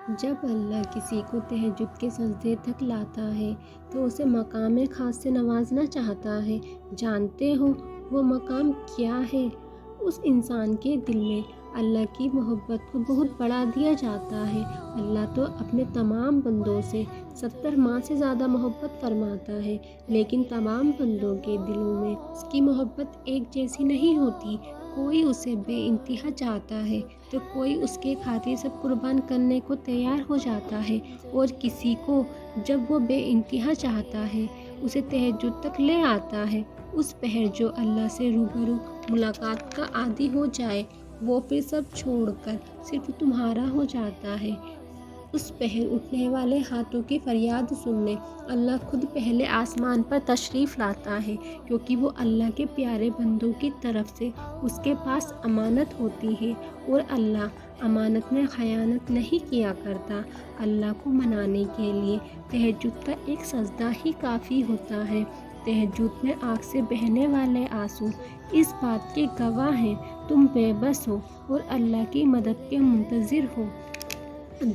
جب اللہ کسی کو تہجد کے سجدے تک لاتا ہے تو اسے مقام خاص سے نوازنا چاہتا ہے۔ جانتے ہو وہ مقام کیا ہے؟ اس انسان کے دل میں اللہ کی محبت کو بہت بڑھا دیا جاتا ہے۔ اللہ تو اپنے تمام بندوں سے 70 ماہ سے زیادہ محبت فرماتا ہے، لیکن تمام بندوں کے دلوں میں اس کی محبت ایک جیسی نہیں ہوتی۔ کوئی اسے بے انتہا چاہتا ہے تو کوئی اس کے خاطر سب قربان کرنے کو تیار ہو جاتا ہے، اور کسی کو جب وہ بے انتہا چاہتا ہے اسے تہجد تک لے آتا ہے۔ اس پہر جو اللہ سے روبرو ملاقات کا عادی ہو جائے وہ پھر سب چھوڑ کر صرف تمہارا ہو جاتا ہے۔ اس پہر اٹھنے والے ہاتھوں کی فریاد سننے اللہ خود پہلے آسمان پر تشریف لاتا ہے، کیونکہ وہ اللہ کے پیارے بندوں کی طرف سے اس کے پاس امانت ہوتی ہے، اور اللہ امانت میں خیانت نہیں کیا کرتا۔ اللہ کو منانے کے لیے تہجد کا ایک سجدہ ہی کافی ہوتا ہے۔ تہجد میں آنکھ سے بہنے والے آنسو اس بات کے گواہ ہیں تم بے بس ہو اور اللہ کی مدد کے منتظر ہو۔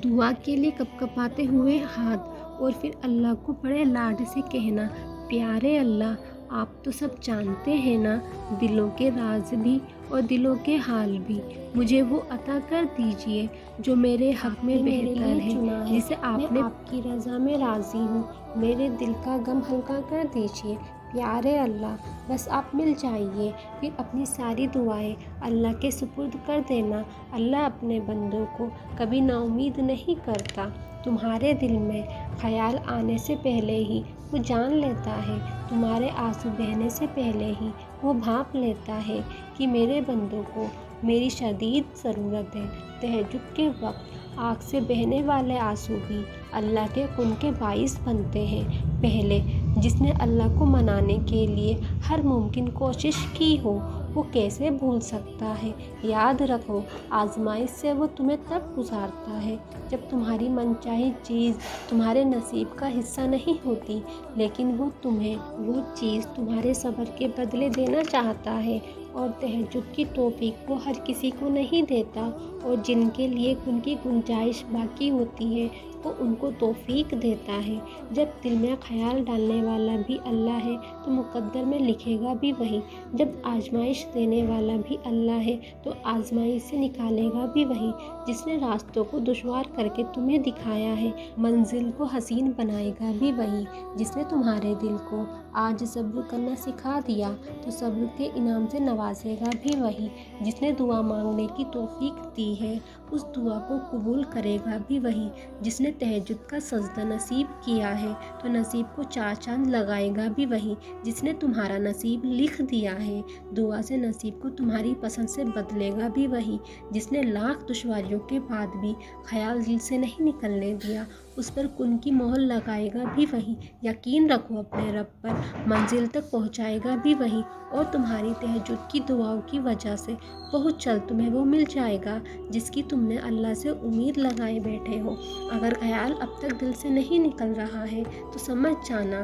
دعا کے لیے کپکپاتے ہوئے ہاتھ، اور پھر اللہ کو بڑے لاڈ سے کہنا، پیارے اللہ، آپ تو سب جانتے ہیں نا، دلوں کے راز بھی اور دلوں کے حال بھی۔ مجھے وہ عطا کر دیجئے جو میرے حق میں بہتر ہے، جسے آپ نے آپ کی رضا میں راضی ہوں۔ میرے دل کا غم ہلکا کر دیجئے پیارے اللہ، بس آپ مل جائیے۔ پھر اپنی ساری دعائیں اللہ کے سپرد کر دینا۔ اللہ اپنے بندوں کو کبھی نا امید نہیں کرتا۔ تمہارے دل میں خیال آنے سے پہلے ہی وہ جان لیتا ہے، تمہارے آنسو بہنے سے پہلے ہی وہ بھانپ لیتا ہے کہ میرے بندوں کو میری شدید ضرورت ہے۔ تہجد کے وقت آنکھ سے بہنے والے آنسو بھی اللہ کے قرب کے باعث بنتے ہیں۔ پہلے جس نے اللہ کو منانے کے لیے ہر ممکن کوشش کی ہو وہ کیسے بھول سکتا ہے؟ یاد رکھو، آزمائش سے وہ تمہیں تب گزارتا ہے جب تمہاری منچاہی چیز تمہارے نصیب کا حصہ نہیں ہوتی، لیکن وہ تمہیں وہ چیز تمہارے صبر کے بدلے دینا چاہتا ہے۔ اور تہجد کی توفیق وہ ہر کسی کو نہیں دیتا، اور جن کے لیے ان کی گنجائش باقی ہوتی ہے وہ ان کو توفیق دیتا ہے۔ جب دل میں خیال ڈالنے والا بھی اللہ ہے تو مقدر میں لکھے گا بھی وہی۔ جب آزمائش دینے والا بھی اللہ ہے تو آزمائش سے نکالے گا بھی وہی۔ جس نے راستوں کو دشوار کر کے تمہیں دکھایا ہے، منزل کو حسین بنائے گا بھی وہی۔ جس نے تمہارے دل کو آج صبر کرنا سکھا دیا تو صبر کے انعام سے نوازے گا بھی وہی۔ جس نے دعا مانگنے کی توفیق دی ہے اس دعا کو قبول کرے گا بھی وہی۔ جس نے تہجد کا سجدہ نصیب کیا ہے تو نصیب کو چار چاند لگائے گا بھی وہی۔ جس نے تمہارا نصیب لکھ دیا ہے دعا سے نصیب کو تمہاری پسند سے بدلے گا بھی وہی۔ جس نے لاکھ دشواریوں کے بعد بھی خیال دل سے نہیں نکلنے دیا اس پر کن کی مہر لگائے گا بھی وہی۔ یقین رکھو اپنے رب پر، منزل تک پہنچائے گا بھی وہی، اور تمہاری تہجد کی دعاؤں کی وجہ سے بہت جلد تمہیں وہ مل جائے گا جس کی تم نے اللہ سے امید لگائے بیٹھے ہو۔ اگر خیال اب تک دل سے نہیں نکل رہا ہے تو سمجھ جانا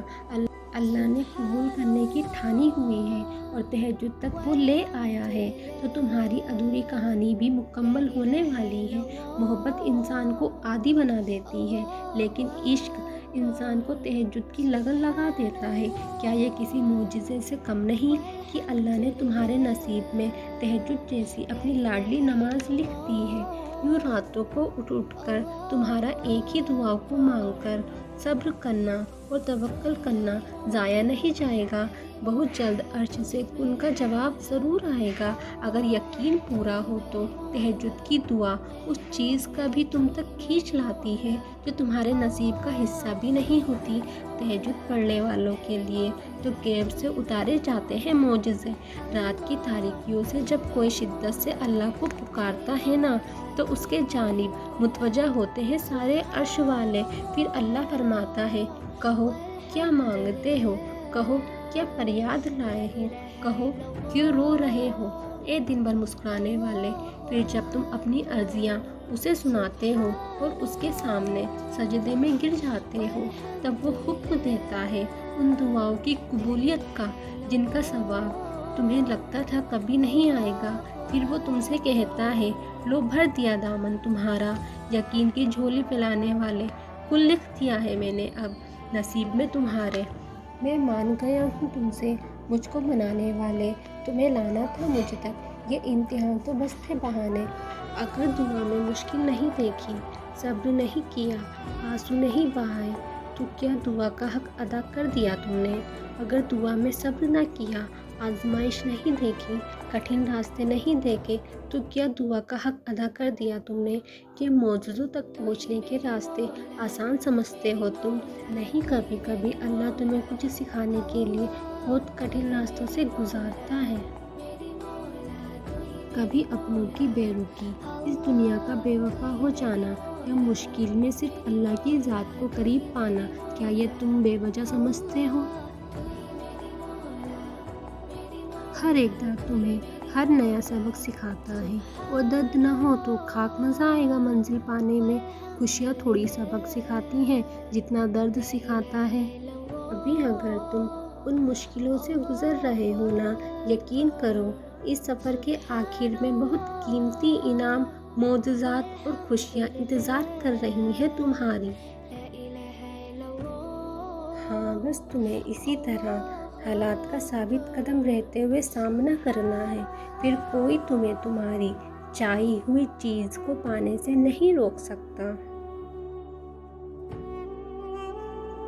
اللہ نے قبول کرنے کی ٹھانی ہوئی ہے اور تہجد تک وہ لے آیا ہے، تو تمہاری ادھوری کہانی بھی مکمل ہونے والی ہے۔ محبت انسان کو عادی بنا دیتی ہے، لیکن عشق انسان کو تہجد کی لگن لگا دیتا ہے۔ کیا یہ کسی معجزے سے کم نہیں کہ اللہ نے تمہارے نصیب میں تہجد جیسی اپنی لاڈلی نماز لکھ دی ہے؟ یوں راتوں کو اٹھ اٹھ کر تمہارا ایک ہی دعا کو مانگ کر صبر کرنا اور توکل کرنا ضائع نہیں جائے گا۔ بہت جلد عرش سے ان کا جواب ضرور آئے گا۔ اگر یقین پورا ہو تو تہجد کی دعا اس چیز کا بھی تم تک کھینچ لاتی ہے جو تمہارے نصیب کا حصہ بھی نہیں ہوتی۔ تہجد پڑھنے والوں کے لیے تو غیب سے اتارے جاتے ہیں معجزے۔ رات کی تاریکیوں سے جب کوئی شدت سے اللہ کو پکارتا ہے نا تو اس کے جانب متوجہ ہوتے ہیں سارے عرش والے۔ پھر اللہ فرماتا ہے، کہو کیا مانگتے ہو، کہو کیا فریاد لائے ہو، کہو کیوں رو رہے ہو اے دن بھر مسکرانے والے۔ پھر جب تم اپنی عرضیاں اسے سناتے ہو اور اس کے سامنے سجدے میں گر جاتے ہو تب وہ حکم دیتا ہے ان دعاؤں کی قبولیت کا جن کا ثواب تمہیں لگتا تھا کبھی نہیں آئے گا، پھر وہ تم سے کہتا ہے لو بھر دیا دامن تمہارا، یقین کی جھولی پلانے والے، کل لکھ دیا ہے میں نے اب نصیب میں تمہارے۔ میں مان گیا ہوں تم سے، مجھ کو منانے والے، تمہیں لانا تھا مجھ تک، یہ امتحان تو بس تھے بہانے۔ اگر دعا میں مشکل نہیں دیکھی، صبر نہیں کیا، آنسو نہیں بہائے، تو کیا دعا کا حق ادا کر دیا تم نے؟ اگر دعا میں صبر نہ کیا، آزمائش نہیں دیکھی، کٹھن راستے نہیں دیکھے، تو کیا دعا کا حق ادا کر دیا تم نے؟ کہ معجزوں تک پہنچنے کے راستے آسان سمجھتے ہو تم؟ نہیں، کبھی کبھی اللہ تمہیں کچھ سکھانے کے لیے بہت کٹھن راستوں سے گزارتا ہے۔ کبھی اپنوں کی بے رخی، اس دنیا کا بے وفا ہو جانا، یا مشکل میں صرف اللہ کی ذات کو قریب پانا، کیا یہ تم بے وجہ سمجھتے ہو؟ ہر ایک درد تمہیں ہر نیا سبق سکھاتا ہے، اور درد نہ ہو تو خاک مزہ آئے گا منزل پانے میں۔ خوشیاں تھوڑی سبق سکھاتی ہیں جتنا درد سکھاتا ہے۔ ابھی اگر تم ان مشکلوں سے گزر رہے ہو نا، یقین کرو اس سفر کے آخر میں بہت قیمتی انعام، معجزات اور خوشیاں انتظار کر رہی ہیں تمہاری۔ ہاں، بس تمہیں اسی طرح حالات کا ثابت قدم رہتے ہوئے سامنا کرنا ہے، پھر کوئی تمہیں تمہاری چاہی ہوئی چیز کو پانے سے نہیں روک سکتا۔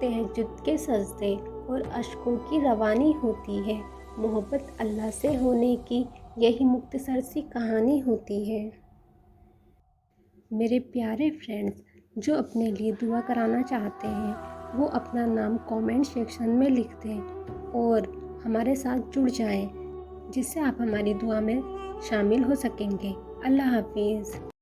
تہجد کے سجدے اور اشکوں کی روانی ہوتی ہے، محبت اللہ سے ہونے کی یہی مختصر سی کہانی ہوتی ہے۔ میرے پیارے فرینڈز، جو اپنے لیے دعا کرانا چاہتے ہیں وہ اپنا نام کومنٹ سیکشن میں لکھ دیں اور ہمارے ساتھ جڑ جائیں، جس سے آپ ہماری دعا میں شامل ہو سکیں گے۔ اللہ حافظ۔